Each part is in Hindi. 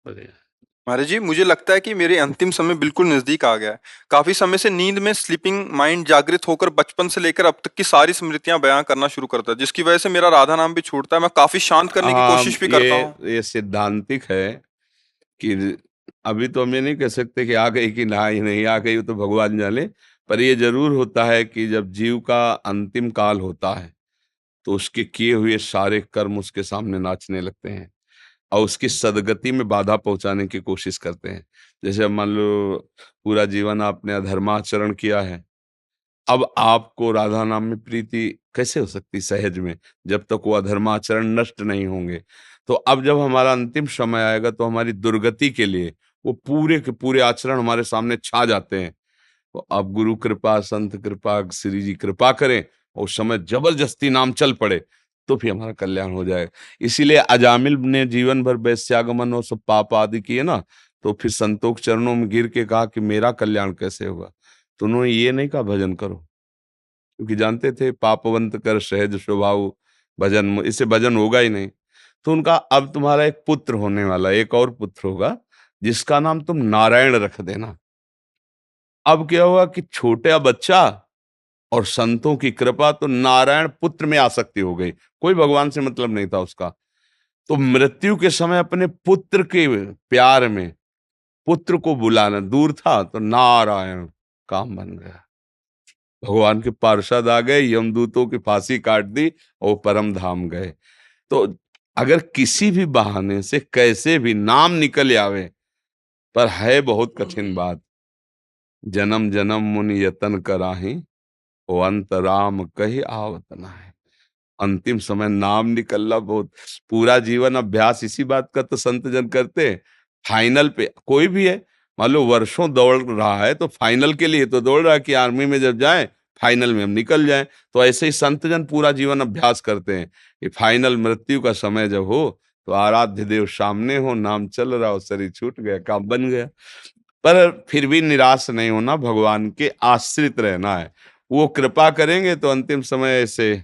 बढ़िया। महाराज जी, मुझे लगता है कि मेरे अंतिम समय बिल्कुल नजदीक आ गया है। काफी समय से नींद में स्लीपिंग माइंड जागृत होकर बचपन से लेकर अब तक की सारी स्मृतियां बयां करना शुरू करता है, जिसकी वजह से मेरा राधा नाम भी छूटता है। मैं काफी शांत करने की हाँ, कोशिश भी करता हूँ। ये सिद्धांतिक है कि अभी तो हम ये नहीं कह सकते कि आ गई कि ना ही नहीं आ गई, वो तो भगवान जाने। पर ये जरूर होता है कि जब जीव का अंतिम काल होता है तो उसके किए हुए सारे कर्म उसके सामने नाचने लगते हैं और उसकी सदगति में बाधा पहुंचाने की कोशिश करते हैं। जैसे अब मान लो पूरा जीवन आपने अधर्माचरण किया है, अब आपको राधा नाम में प्रीति कैसे हो सकती सहज में, जब तक वो अधर्माचरण नष्ट नहीं होंगे। तो अब जब हमारा अंतिम समय आएगा तो हमारी दुर्गति के लिए वो पूरे के पूरे आचरण हमारे सामने छा जाते हैं। तो अब गुरु कृपा, संत कृपा, श्री जी कृपा करें और उस समय जबरदस्ती नाम चल पड़े तो फिर हमारा कल्याण हो जाएगा। इसीलिए अजामिल ने जीवन भर वैश्यागमन और सब पाप आदि किए ना, तो फिर संतों के चरणों में गिर के कहा कि मेरा कल्याण कैसे होगा। तो उन्होंने ये नहीं कहा भजन करो, क्योंकि जानते थे पापवंत कर सहज स्वभाव भजन, इससे भजन होगा ही नहीं। तो उनका अब तुम्हारा एक पुत्र होने वाला, एक और पुत्र होगा जिसका नाम तुम नारायण रख देना। अब क्या हुआ कि छोटा बच्चा और संतों की कृपा, तो नारायण पुत्र में आसक्ति हो गई, कोई भगवान से मतलब नहीं था उसका। तो मृत्यु के समय अपने पुत्र के प्यार में पुत्र को बुलाना दूर था, तो नारायण काम बन गया। भगवान के पार्षद आ गए, यमदूतों की फांसी काट दी और परम धाम गए। तो अगर किसी भी बहाने से कैसे भी नाम निकल आवे, पर है बहुत कठिन बात। जन्म जन्म मुनि यतन कराही, ओ अंत राम कही आवत है। अंतिम समय नाम निकलना बहुत, पूरा जीवन अभ्यास इसी बात का तो संत जन करते हैं। फाइनल पे कोई भी है, मान लो वर्षों दौड़ रहा है तो फाइनल के लिए तो दौड़ रहा है कि आर्मी में जब जाए फाइनल में हम निकल जाएं। तो ऐसे ही संत जन पूरा जीवन अभ्यास करते हैं कि फाइनल मृत्यु का समय जब हो तो आराध्य देव सामने हो, नाम चल रहा हो, शरीर छूट गया, काम बन गया। पर फिर भी निराश नहीं होना, भगवान के आश्रित रहना है। वो कृपा करेंगे तो अंतिम समय से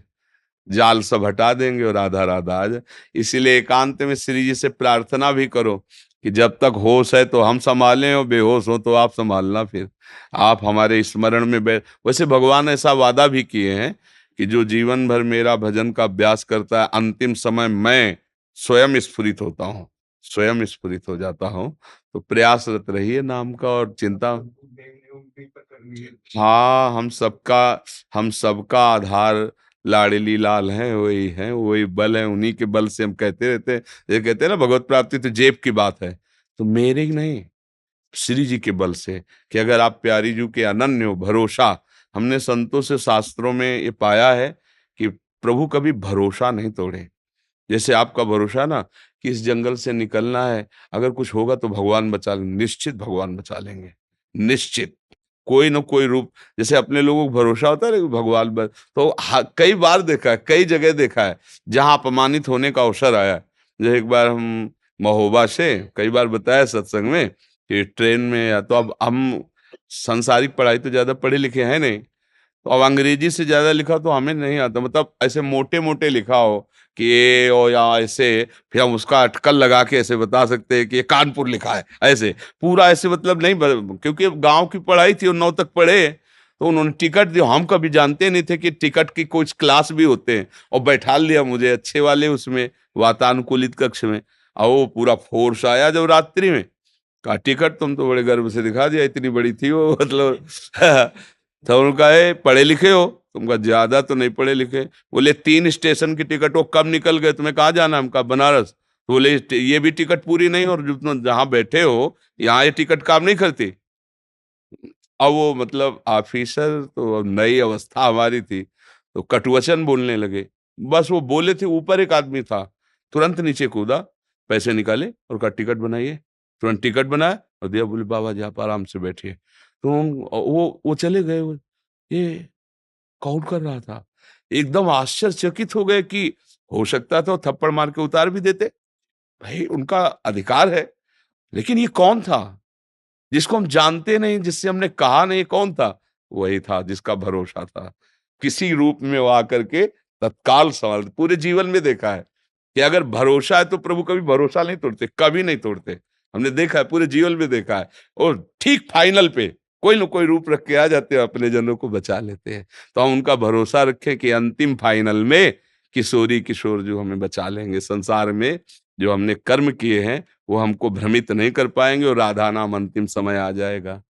जाल सब हटा देंगे और राधा राधा आ जाए। इसीलिए एकांत में श्री जी से प्रार्थना भी करो कि जब तक होश है तो हम संभालें और बेहोश हो तो आप संभालना। फिर आप हमारे स्मरण में वैसे भगवान ऐसा वादा भी किए हैं कि जो जीवन भर मेरा भजन का अभ्यास करता है, अंतिम समय मैं स्वयं स्फुरित होता हूँ, स्वयं स्फुरित हो जाता हूँ। तो प्रयासरत रहिए नाम का और चिंता। हाँ, हम सबका आधार लाडली लाल हैं, वही बल है, उन्हीं के बल से हम कहते रहते हैं। ये कहते हैं ना भगवत प्राप्ति तो जेब की बात है, तो मेरे ही नहीं, श्री जी के बल से। कि अगर आप प्यारी जू के अनन्य हो, भरोसा, हमने संतों से शास्त्रों में ये पाया है कि प्रभु कभी भरोसा नहीं तोड़े। जैसे आपका भरोसा ना कि इस जंगल से निकलना है, अगर कुछ होगा तो भगवान बचा लेंगे, निश्चित भगवान बचा लेंगे, निश्चित। कोई न कोई रूप, जैसे अपने लोगों को भरोसा होता है ना कि भगवान तो कई बार देखा है, कई जगह देखा है जहां अपमानित होने का अवसर आया है। जैसे एक बार हम महोबा से, कई बार बताया सत्संग में कि ट्रेन में, या तो अब हम संसारिक पढ़ाई तो ज्यादा पढ़े लिखे हैं नहीं, तो अब अंग्रेजी से ज्यादा लिखा तो हमें नहीं आता, मतलब ऐसे मोटे मोटे लिखा हो कि ये और या ऐसे, फिर हम उसका अटकल लगा के ऐसे बता सकते हैं कि ये कानपुर लिखा है, ऐसे पूरा ऐसे मतलब नहीं क्योंकि गांव की पढ़ाई थी और 9 तक पढ़े। तो उन्होंने टिकट दिया, हम कभी जानते नहीं थे कि टिकट की कुछ क्लास भी होते हैं, और बैठा लिया मुझे अच्छे वाले उसमें वातानुकूलित कक्ष में। और वो पूरा फोर्स आया जब रात्रि में, कहा टिकट, तुम तो बड़े गर्व से दिखा दिया, इतनी बड़ी थी वो मतलब तो उनका है पढ़े लिखे हो, तुमका ज्यादा तो नहीं पढ़े लिखे। बोले 3 स्टेशन की टिकट, वो कब निकल गए, तुम्हें कहाँ जाना है? हमका बनारस। तो बोले ये भी टिकट पूरी नहीं, और जो तुम जहाँ बैठे हो यहाँ ये टिकट काम नहीं करती। अब वो मतलब ऑफिसर, तो अब नई अवस्था हमारी थी, तो कटुवचन बोलने लगे। बस वो बोले थे, ऊपर एक आदमी था, तुरंत नीचे कूदा, पैसे निकाले और कहा टिकट बनाइए। तुरंत टिकट बनाया और दिया, बोले बाबा जी आप आराम से बैठिए। तो वो चले गए। ये कौन कर रहा था? एकदम आश्चर्यचकित हो गए कि हो सकता था वो थप्पड़ मार के उतार भी देते, भाई उनका अधिकार है, लेकिन ये कौन था जिसको हम जानते नहीं, जिससे हमने कहा नहीं, कौन था? वही था जिसका भरोसा था, किसी रूप में वो आकर के तत्काल सवाल। पूरे जीवन में देखा है कि अगर भरोसा है तो प्रभु कभी भरोसा नहीं तोड़ते, कभी नहीं तोड़ते। हमने देखा है, पूरे जीवन में देखा है। और ठीक फाइनल पे कोई न कोई रूप रख के आ जाते हैं, अपने जनों को बचा लेते हैं। तो हम उनका भरोसा रखें कि अंतिम फाइनल में किशोरी किशोर जो हमें बचा लेंगे। संसार में जो हमने कर्म किए हैं वो हमको भ्रमित नहीं कर पाएंगे, और राधा नाम अंतिम समय आ जाएगा।